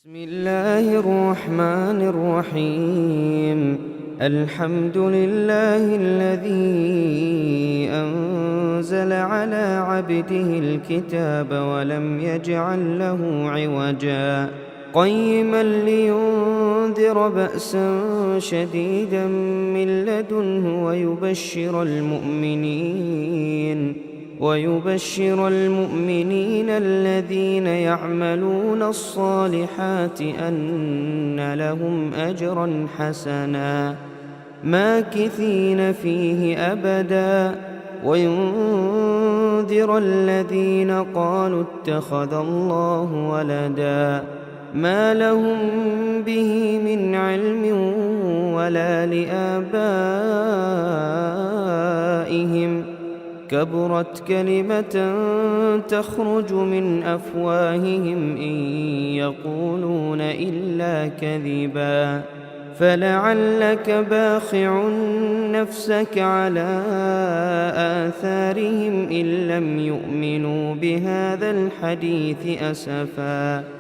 بسم الله الرحمن الرحيم. الحمد لله الذي أنزل على عبده الكتاب ولم يجعل له عوجا قيما لينذر بأسا شديدا من لدنه ويبشر المؤمنين الذين يعملون الصالحات أن لهم أجرا حسنا ماكثين فيه أبدا وينذر الذين قالوا اتخذ الله ولدا ما لهم به من علم ولا لآبائهم كبرت كلمة تخرج من أفواههم إن يقولون إلا كذبا فلعلك باخع نفسك على آثارهم إن لم يؤمنوا بهذا الحديث أسفا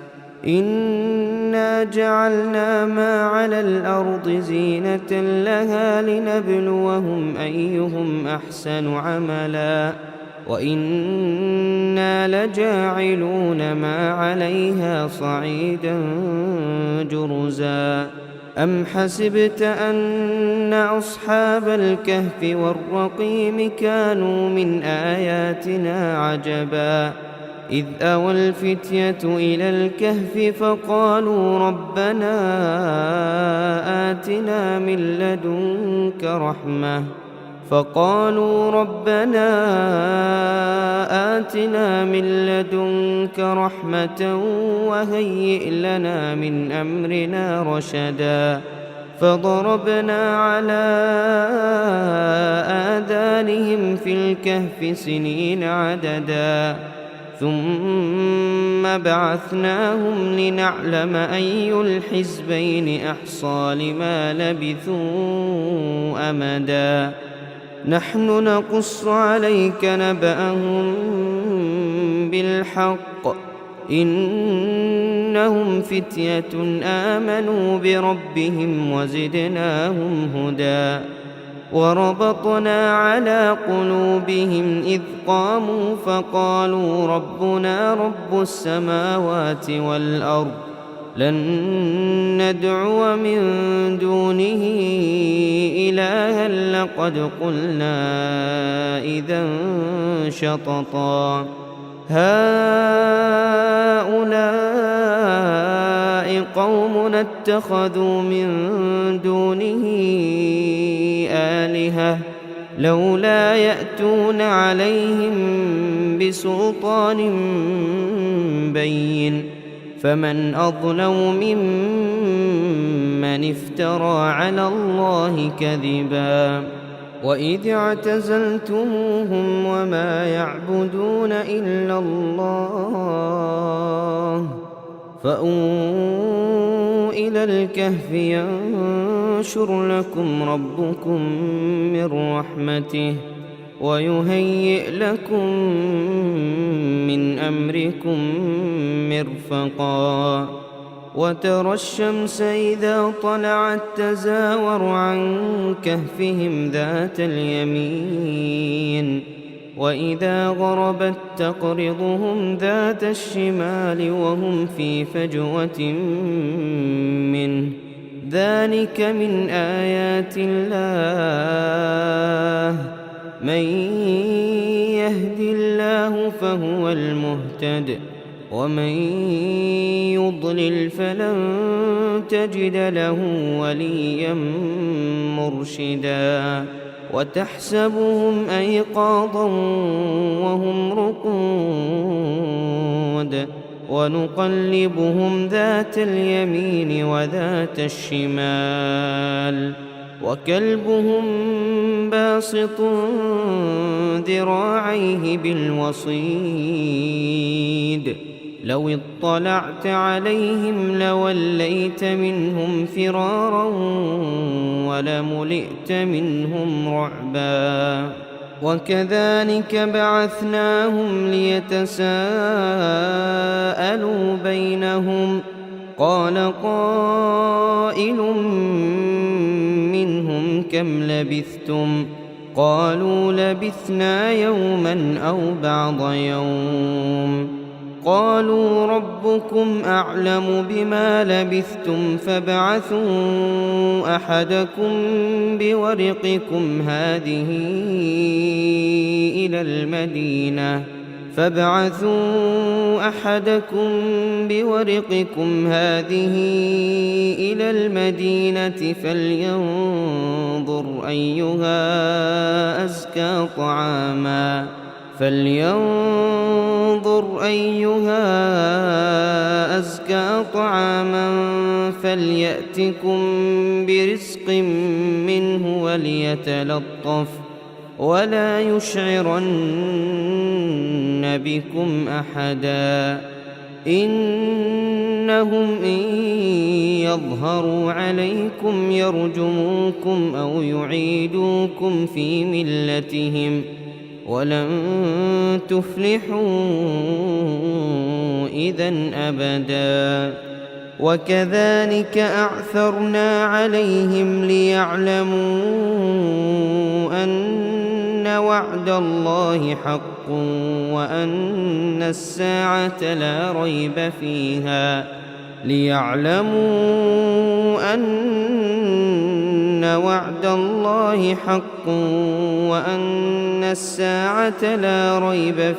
إنا جعلنا ما على الأرض زينة لها لنبلوهم أيهم أحسن عملا وإنا لجاعلون ما عليها صعيدا جرزا أم حسبت أن أصحاب الكهف والرقيم كانوا من آياتنا عجبا إذ أوى الفتية إلى الكهف فقالوا ربنا آتنا من لدنك رحمة وهيئ لنا من أمرنا رشدا فضربنا على آذانهم في الكهف سنين عددا ثم بعثناهم لنعلم أي الحزبين أحصى لما لبثوا أمدا نحن نقص عليك نبأهم بالحق إنهم فتية آمنوا بربهم وزدناهم هدى وربطنا على قلوبهم إذ قاموا فقالوا ربنا رب السماوات والأرض لن ندعو من دونه إلها لقد قلنا إذا شططا هؤلاء قومنا اتخذوا من دونه آلهة لولا يأتون عليهم بسلطان بين فمن أظلم ممن افترى على الله كذبا وإذ اعتزلتموهم وما يعبدون إلا الله فأووا إلى الكهف ينشر لكم ربكم من رحمته ويهيئ لكم من أمركم مرفقا وترى الشمس إذا طلعت تزاور عن كهفهم ذات اليمين وإذا غربت تقرضهم ذات الشمال وهم في فجوة منه ذلك من آيات الله من يهد الله فهو المهتد ومن يضلل فلن تجد له وليا مرشدا وتحسبهم أيقاظا وهم رقود ونقلبهم ذات اليمين وذات الشمال وكلبهم باسط ذراعيه بالوصيد لو اطلعت عليهم لوليت منهم فرارا ولملئت منهم رعبا وكذلك بعثناهم ليتساءلوا بينهم قال قائل منهم كم لبثتم قالوا لبثنا يوما أو بعض يوم قالوا ربكم أعلم بما لبثتم فابعثوا أحدكم بورقكم هذه إلى المدينة فلينظر أيها أزكى طعاما فليأتكم برزق منه وليتلطف ولا يشعرن بكم أحدا إنهم إن يظهروا عليكم يرجموكم أو يعيدوكم في ملتهم ولن تفلحوا إذن أبدا وكذلك أعثرنا عليهم ليعلموا أن وعد الله حق وأن الساعة لا ريب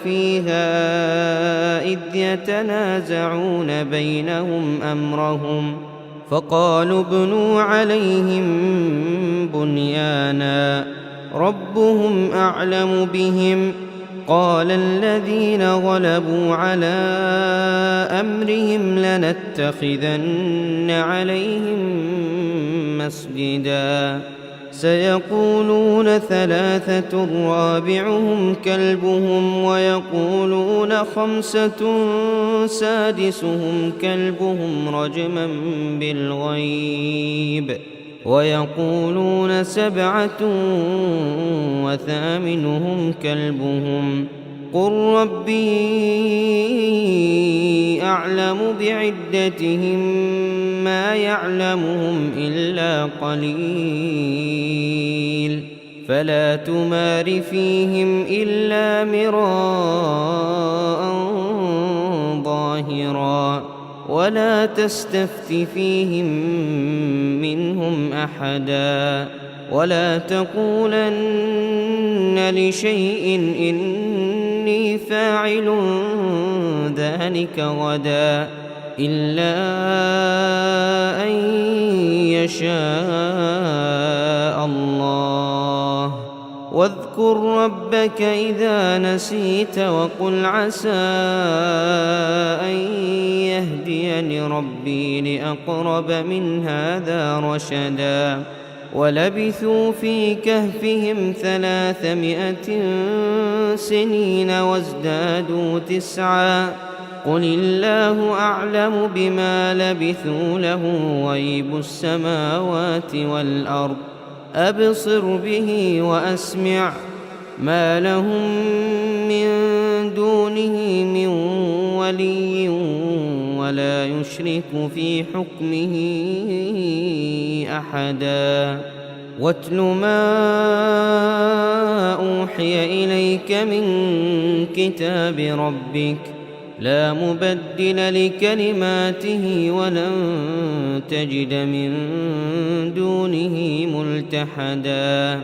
فيها إذ يتنازعون بينهم أمرهم فقالوا ابنوا عليهم بنيانا ربهم أعلم بهم قال الذين غلبوا على أمرهم لنتخذن عليهم مسجدا سيقولون ثلاثة رابعهم كلبهم ويقولون خمسة سادسهم كلبهم رجما بالغيب ويقولون سبعة وثامنهم كلبهم قل ربي أعلم بعدتهم ما يعلمهم إلا قليل فلا تمار فيهم إلا مراء ظاهرا ولا تستفت فيهم منهم أحدا ولا تقولن لشيء إني فاعل ذلك غدا إلا أن يشاء الله واذكر ربك إذا نسيت وقل عسى أن يهديني ربي لأقرب من هذا رشدا ولبثوا في كهفهم 300 سنين وازدادوا 9 قل الله أعلم بما لبثوا له غيب السماوات والأرض أبصر به وأسمع ما لهم من دونه من ولي ولا يشرك في حكمه أحدا واتل ما أوحي إليك من كتاب ربك لا مبدل لكلماته ولن تجد من دونه ملتحدا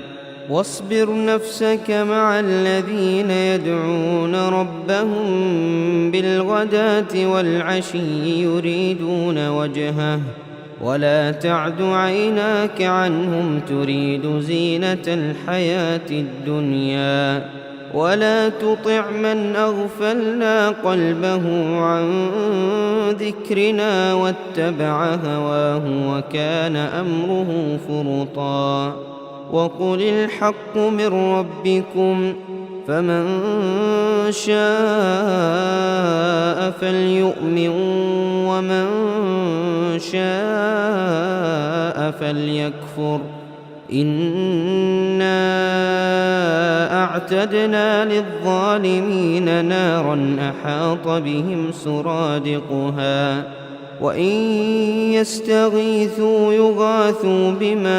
واصبر نفسك مع الذين يدعون ربهم بالغداة والعشي يريدون وجهه ولا تعد عيناك عنهم تريد زينة الحياة الدنيا ولا تطع من أغفلنا قلبه عن ذكرنا واتبع هواه وكان أمره فرطا وقل الحق من ربكم فمن شاء فليؤمن ومن شاء فليكفر إنا أعتدنا للظالمين نارا أحاط بهم سرادقها وإن يستغيثوا يغاثوا بماء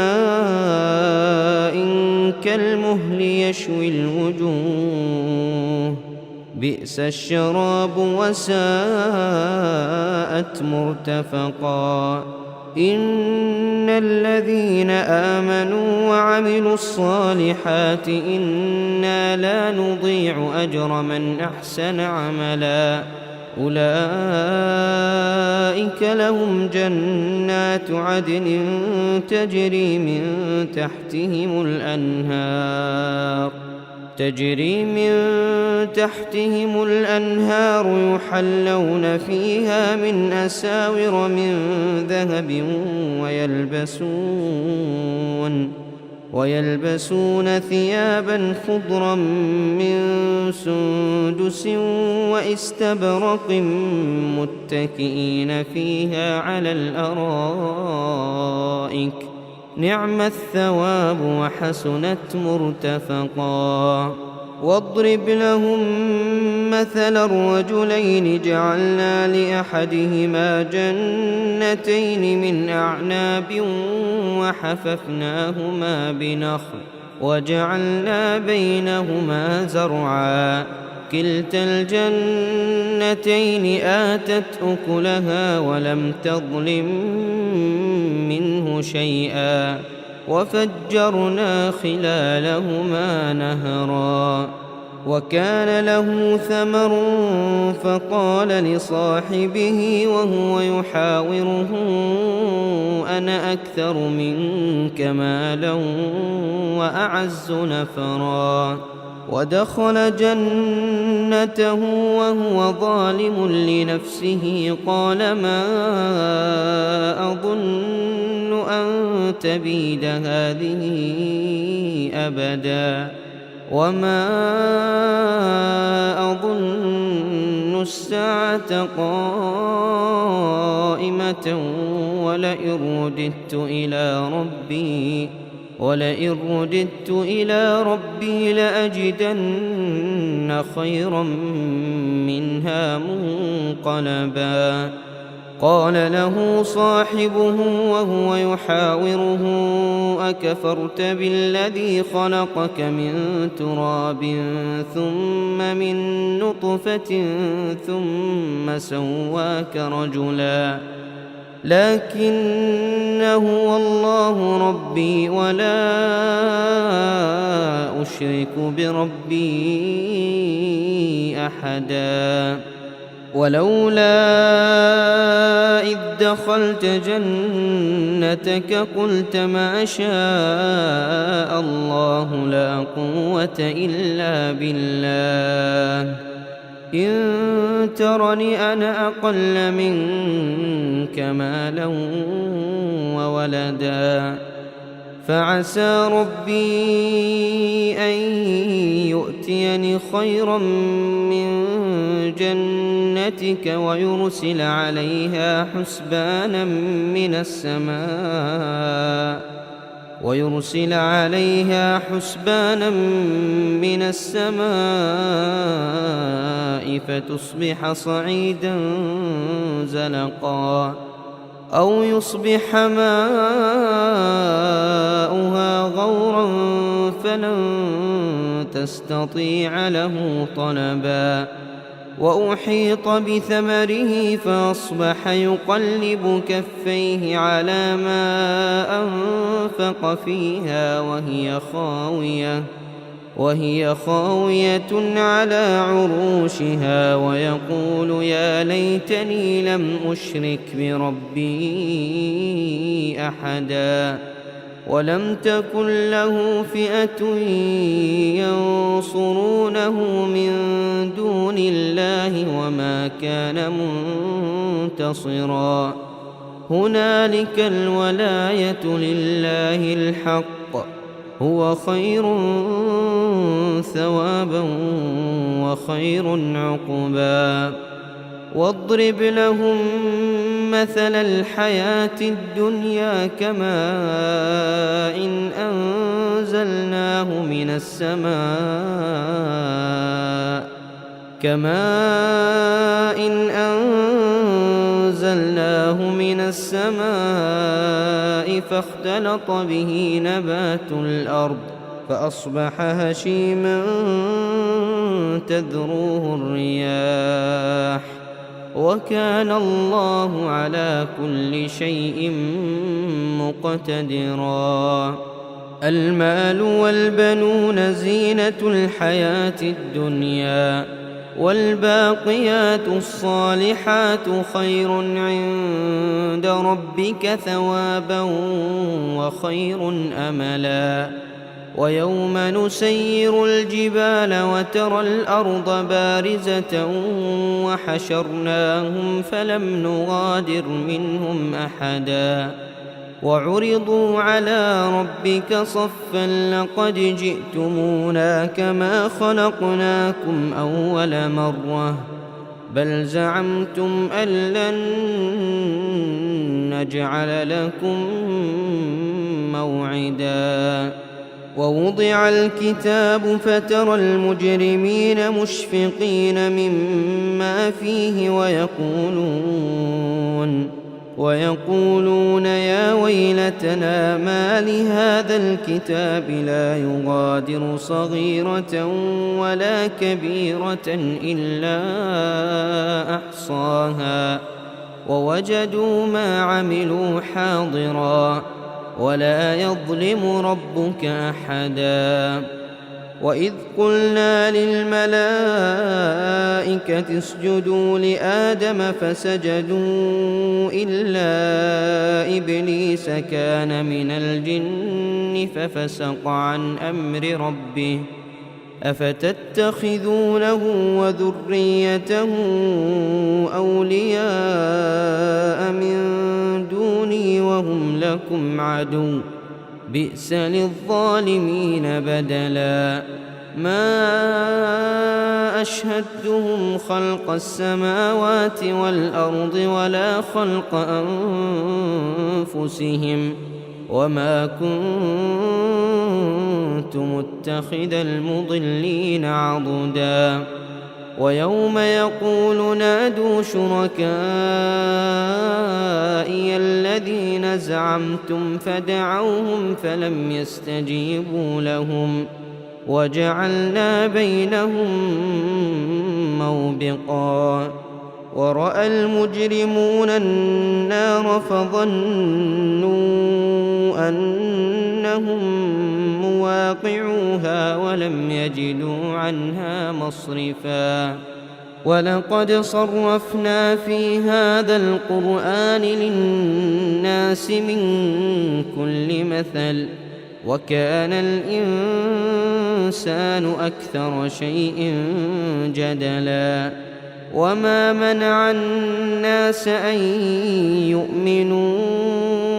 كالمهل يشوي الوجوه بئس الشراب وساءت مرتفقا إن الذين آمنوا وعملوا الصالحات إنا لا نضيع أجر من أحسن عملا أولئك لهم جنات عدن تجري من تحتهم الأنهار يحلون فيها من أساور من ذهب ويلبسون ثيابا خضرا من سندس واستبرق متكئين فيها على الأرائك نعم الثواب وحسنت مرتفقا واضرب لهم مثل الرجلين جعلنا لأحدهما جنتين من أعناب وحففناهما بنخل وجعلنا بينهما زرعا كلتا الجنتين آتت أكلها ولم تظلم منه شيئا وفجرنا خلالهما نهرا وكان له ثمر فقال لصاحبه وهو يحاوره أنا أكثر منك مالا وأعز نفرا ودخل جنته وهو ظالم لنفسه قال ما أظن أن تبيد هذه أبدا وما أظن الساعة قائمة ولئن رددت إلى ربي لأجدن خيرا منها منقلبا قال له صاحبه وهو يحاوره أكفرت بالذي خلقك من تراب ثم من نطفة ثم سواك رجلا لكن هو الله ربي ولا أشرك بربي أحدا ولولا إذ دخلت جنتك قلت ما شاء الله لا قوة إلا بالله إن ترني أنا أقل منك مالا وولدا فعسى ربي أن يؤتيني خيرا من جنتك ويرسل عليها حسبانا من السماء فتصبح صعيدا زلقا أو يصبح ماؤها غورا فلن تستطيع له طلبا وأحيط بثمره فأصبح يقلب كفيه على ما أنفق فيها وهي خاوية على عروشها ويقول يا ليتني لم أشرك بربي أحدا ولم تكن له فئة ينصرونه من دون الله وما كان منتصرا هنالك الولاية لله الحق هو خير ثوابا وخير عقبا واضرب لهم مثل الحياة الدنيا كماء إن أنزلناه من السماء فاختلط به نبات الأرض فأصبح هشيما تذروه الرياح وكان الله على كل شيء مقتدرا. المال والبنون زينة الحياة الدنيا والباقيات الصالحات خير عند ربك ثوابا وخير أملا. ويوم نسير الجبال وترى الأرض بارزة وحشرناهم فلم نغادر منهم أحدا وعرضوا على ربك صفا لقد جئتمونا كما خلقناكم أول مرة بل زعمتم أن لن نجعل لكم موعدا. ووضع الكتاب فترى المجرمين مشفقين مما فيه ويقولون يا ويلتنا ما لهذا الكتاب لا يغادر صغيرة ولا كبيرة إلا أحصاها ووجدوا ما عملوا حاضرا ولا يظلم ربك أحدا. وإذ قلنا للملائكة اسجدوا لآدم فسجدوا إلا إبليس كان من الجن ففسق عن أمر ربه أفتتخذونه وذريته أولياء من دوني وهم لكم عدو بئس للظالمين بدلا. ما أشهدتهم خلق السماوات والأرض ولا خلق أنفسهم وما كنت متخذ المضلين عضدا. ويوم يقول نادوا شركائي الذين زعمتم فدعوهم فلم يستجيبوا لهم وجعلنا بينهم موبقا. ورأى المجرمون النار فظنوا أنهم مواقعوها ولم يجدوا عنها مصرفا. ولقد صرفنا في هذا القرآن للناس من كل مثل وكان الإنسان أكثر شيء جدلا. وما منع الناس أن يؤمنوا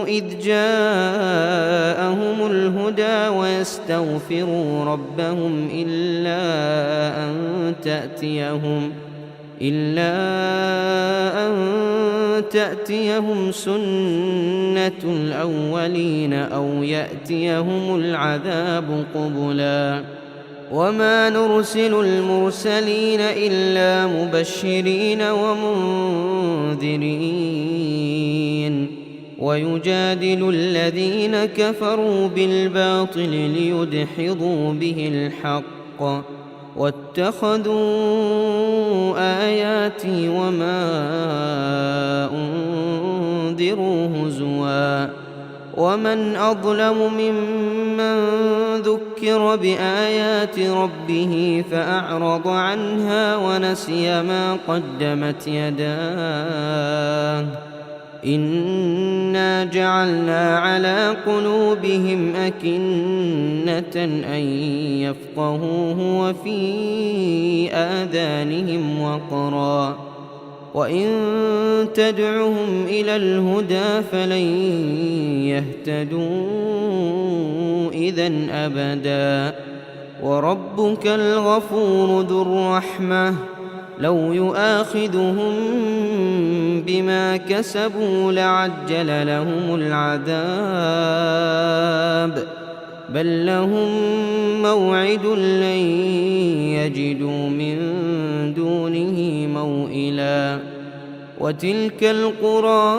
إذ جاءهم الهدى ويستغفروا ربهم إلا أن تأتيهم سنة الأولين أو يأتيهم العذاب قبلا. وما نرسل المرسلين إلا مبشرين ومنذرين ويجادل الذين كفروا بالباطل ليدحضوا به الحق واتخذوا آياتي وما أنذروا هزوا. ومن أظلم ممن ذكر بآيات ربه فأعرض عنها ونسي ما قدمت يداه إنا جعلنا على قلوبهم أكنة أن يفقهوه وفي آذانهم وقرا وإن تدعهم إلى الهدى فلن يهتدوا إذن أبدا. وربك الغفور ذو الرحمة لو يؤاخذهم بما كسبوا لعجل لهم العذاب بل لهم موعد لن يجدوا من دونه موئلا. وتلك القرى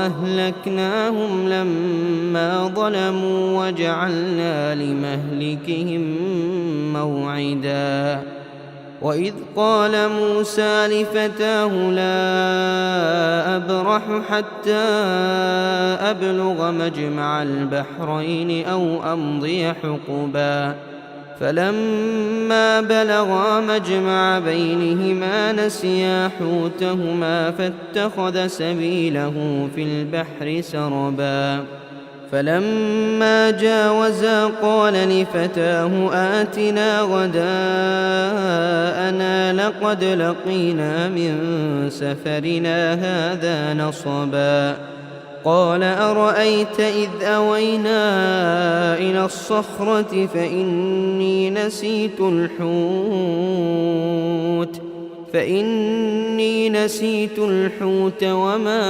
أهلكناهم لما ظلموا وجعلنا لمهلكهم موعدا وإذ قال موسى لفتاه لا أبرح حتى أبلغ مجمع البحرين أو أمضي حقبا فلما بلغا مجمع بينهما نسيا حوتهما فاتخذ سبيله في البحر سربا فلما جاوزا قال لفتاه آتنا غداءنا لقد لقينا من سفرنا هذا نصبا قال أرأيت إذ أوينا إلى الصخرة فإني نسيت الحوت وما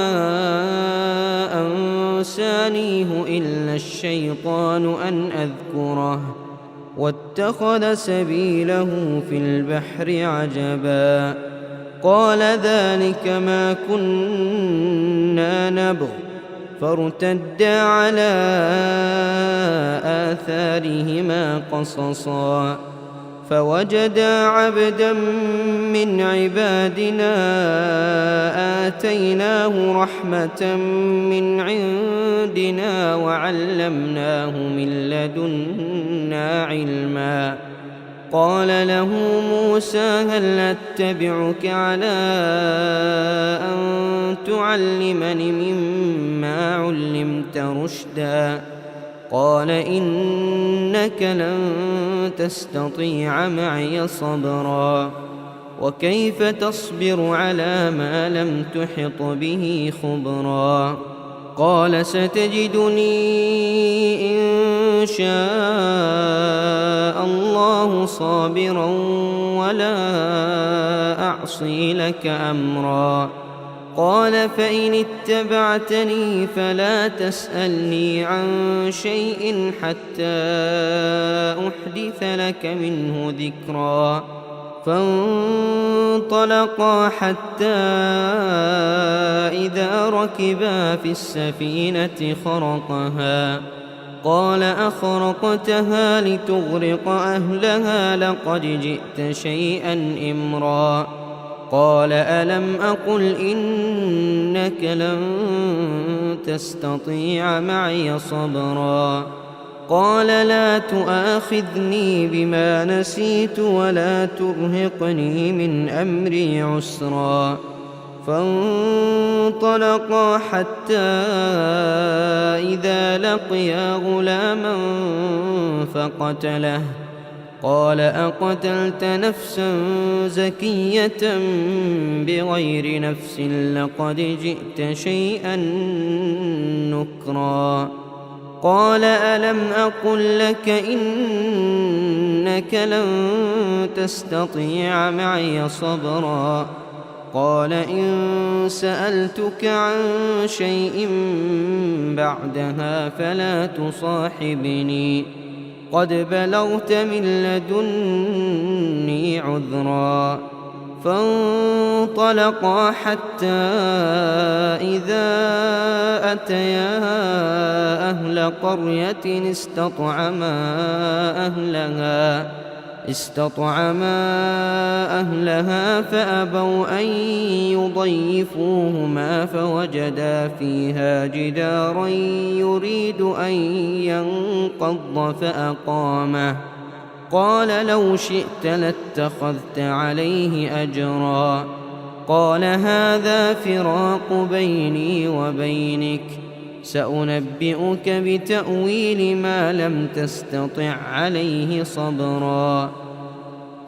أنسانيه إلا الشيطان أن أذكره واتخذ سبيله في البحر عجبا قال ذلك ما كنا نبغ فارتدا على آثارهما قصصا فوجدا عبدا من عبادنا آتيناه رحمة من عندنا وعلمناه من لدنا علما قال له موسى هل أتبعك على أن تعلمني مما علمت رشدا قال إنك لن تستطيع معي صبرا وكيف تصبر على ما لم تحط به خبرا قال ستجدني إن شاء الله صابرا ولا أعصي لك أمرا قال فإن اتبعتني فلا تسألني عن شيء حتى أحدث لك منه ذكرا فانطلقا حتى إذا ركبا في السفينة خرقها قال أخرقتها لتغرق أهلها لقد جئت شيئا إمرا قال ألم أقل إنك لن تستطيع معي صبرا قال لا تؤاخذني بما نسيت ولا ترهقني من أمري عسرا فانطلقا حتى إذا لقيا غلاما فقتله قال أقتلت نفسا زكية بغير نفس لقد جئت شيئا نكرا قال ألم أقل لك إنك لن تستطيع معي صبرا قال إن سألتك عن شيء بعدها فلا تصاحبني قد بلغت من لدني عذرا فانطلقا حتى إذا أتيا أهل قرية استطعما أهلها فأبوا أن يضيفوهما فوجدا فيها جدارا يريد أن ينقض فأقامه قال لو شئت لاتخذت عليه أجرا قال هذا فراق بيني وبينك سأنبئك بتأويل ما لم تستطع عليه صبرا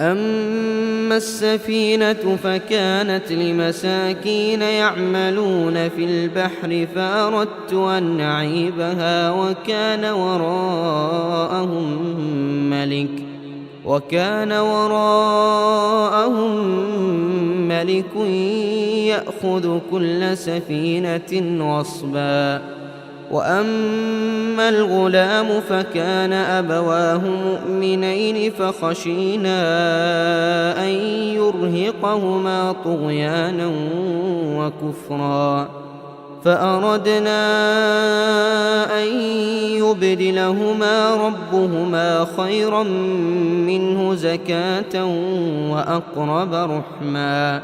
أما السفينة فكانت لمساكين يعملون في البحر فأردت أن أعيبها وكان وراءهم ملك يأخذ كل سفينة غصبا وأما الغلام فكان أبواه مؤمنين فخشينا أن يرهقهما طغيانا وكفرا فأردنا أن يبدلهما ربهما خيرا منه زكاة وأقرب رحما.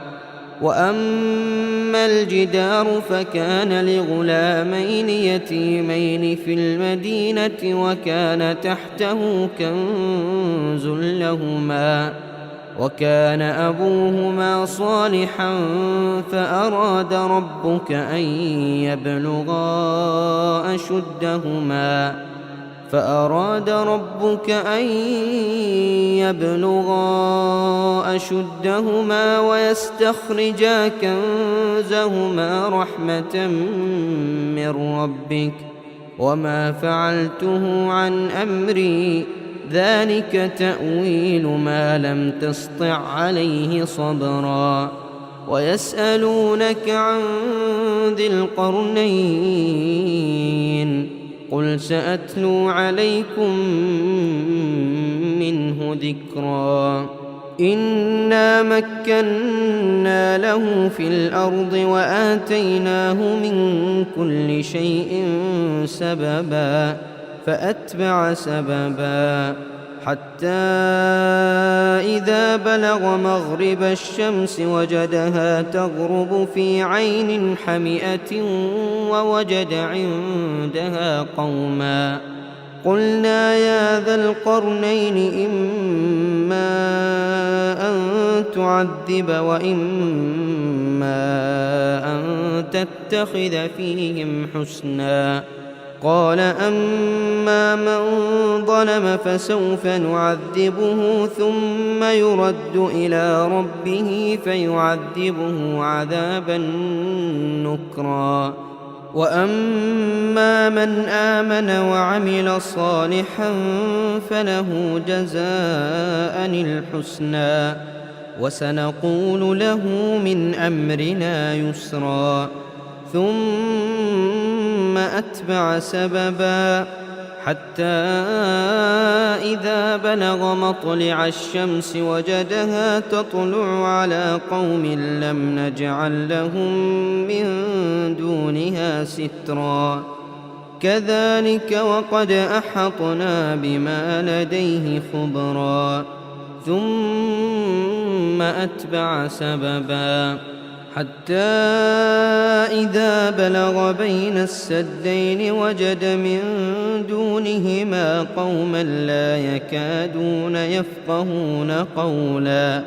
وأما الجدار فكان لغلامين يتيمين في المدينة وكان تحته كنز لهما وكان أبوهما صالحا فأراد ربك أن يبلغا أشدهما ويستخرجا كنزهما رحمة من ربك وما فعلته عن أمري ذلك تأويل ما لم تسطع عليه صبرا. ويسألونك عن ذي القرنين قل سأتلو عليكم منه ذكرا. إنا مكنا له في الأرض وآتيناه من كل شيء سببا فأتبع سببا حتى إذا بلغ مغرب الشمس وجدها تغرب في عين حمئة ووجد عندها قوما قلنا يا ذا القرنين إما أن تعذب وإما أن تتخذ فيهم حسنا. قال أما من ظلم فسوف نعذبه ثم يرد إلى ربه فيعذبه عذابا نكرا. وأما من آمن وعمل صالحا فله جزاء الحسنى وسنقول له من أمرنا يسرا. ثم أتبع سببا حتى إذا بلغ مطلع الشمس وجدها تطلع على قوم لم نجعل لهم من دونها سترا. كذلك وقد أحطنا بما لديه خبرا. ثم أتبع سببا حتى إذا بلغ بين السدين وجد من دونهما قوما لا يكادون يفقهون قولا.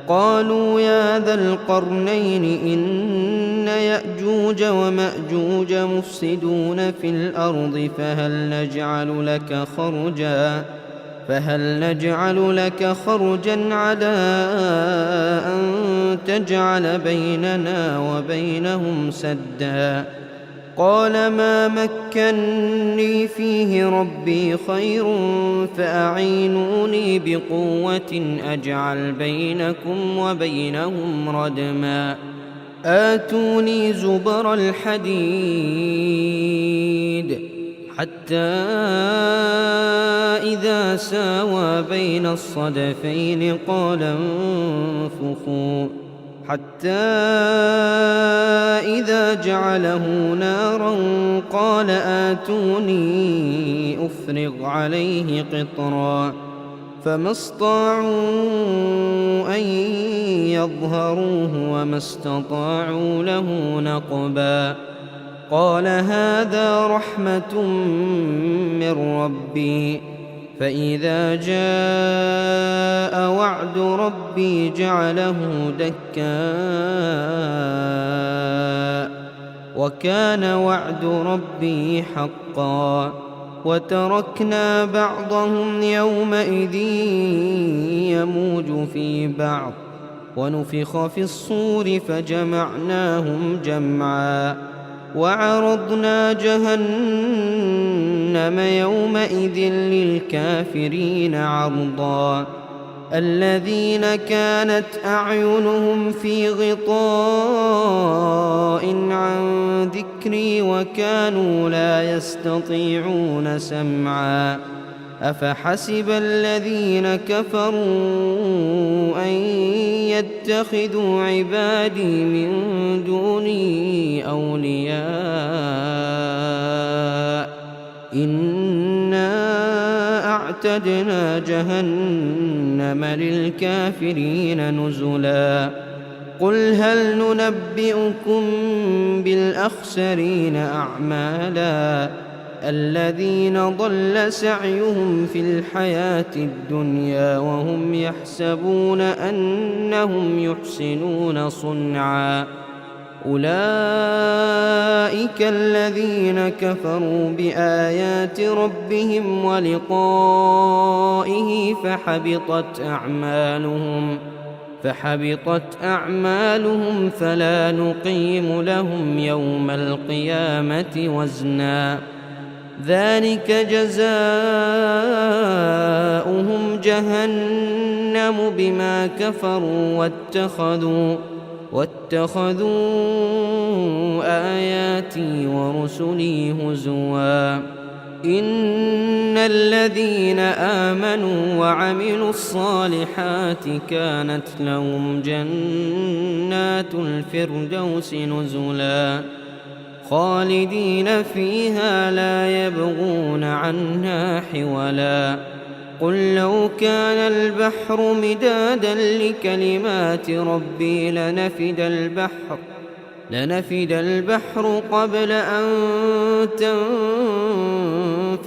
قالوا يا ذا القرنين إن يأجوج ومأجوج مفسدون في الأرض فهل نجعل لك خرجا على أن تجعل بيننا وبينهم سدا. قال ما مكني فيه ربي خير فأعينوني بقوة أجعل بينكم وبينهم ردما. آتوني زبر الحديد حتى إذا ساوى بين الصدفين قال انفخوا حتى إذا جعله نارا قال آتوني أفرغ عليه قطرا. فما استطاعوا أن يظهروه وما استطاعوا له نقبا. قال هذا رحمة من ربي فإذا جاء وعد ربي جعله دكاء وكان وعد ربي حقا. وتركنا بعضهم يومئذ يموج في بعض ونفخ في الصور فجمعناهم جمعا. وعرضنا جهنم يومئذ للكافرين عرضا. الذين كانت أعينهم في غطاء عن ذكري وكانوا لا يستطيعون سمعا أفحسب الذين كفروا أن يتخذوا عبادي من دوني أولياء إنا أعتدنا جهنم للكافرين نزلا قل هل ننبئكم بالأخسرين أعمالا الذين ضل سعيهم في الحياة الدنيا وهم يحسبون أنهم يحسنون صنعا أولئك الذين كفروا بآيات ربهم ولقائه فحبطت أعمالهم فلا نقيم لهم يوم القيامة وزنا ذلك جزاؤهم جهنم بما كفروا واتخذوا آياتي ورسلي هزوا إن الذين آمنوا وعملوا الصالحات كانت لهم جنات الفردوس نزلا خالدين فيها لا يبغون عنها حولا قل لو كان البحر مدادا لكلمات ربي لنفد البحر قبل أن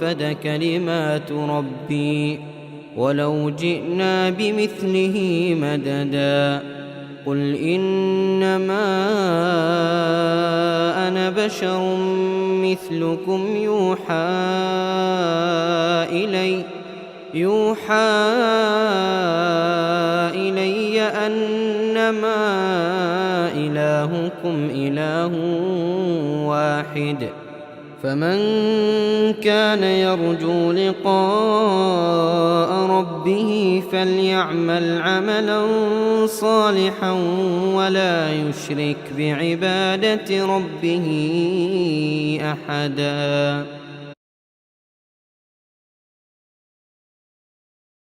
تنفد كلمات ربي ولو جئنا بمثله مددا قل إنما أنا بشر مثلكم يوحى إلي أنما إلهكم إله واحد فمن كان يرجو لقاء ربه فليعمل عملا صالحا ولا يشرك بعبادة ربه أحدا.